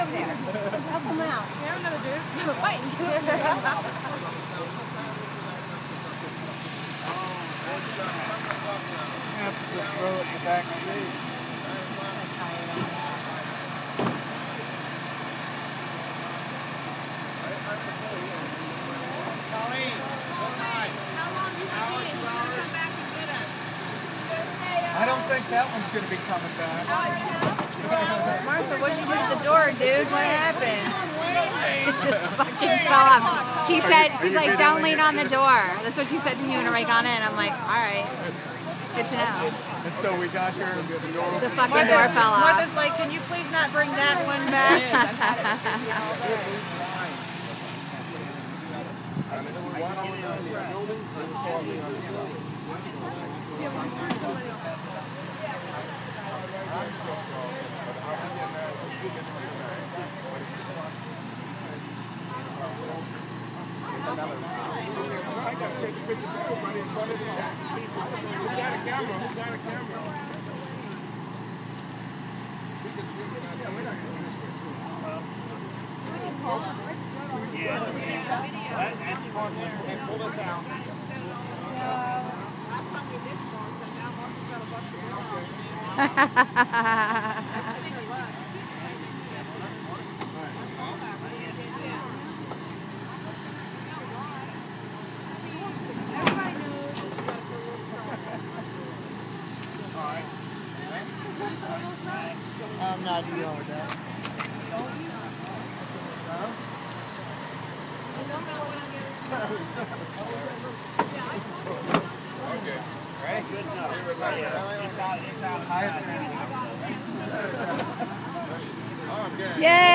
over there. Help him out. You have another dude? Wait. You have to just throw it in the back seat. I don't think that one's going to be coming back. Martha, what'd you do at the door, dude? What happened? It just fucking fell off. She said, she's like, don't lean on the door. That's what she said to me when I got in. I'm like, all right. Good to know. And so we got here and the door The fucking door fell off. Martha's like, can you please not bring that one back? I got to take a picture of everybody in front of them. Who got a camera? Who got a camera? Yeah. That's fun. Pull this out. Last time we did score, so now Martha's got a bunch of I'm not dealing with that. Okay. Ready? Good enough. It's out. Hi. Oh, good. Yay!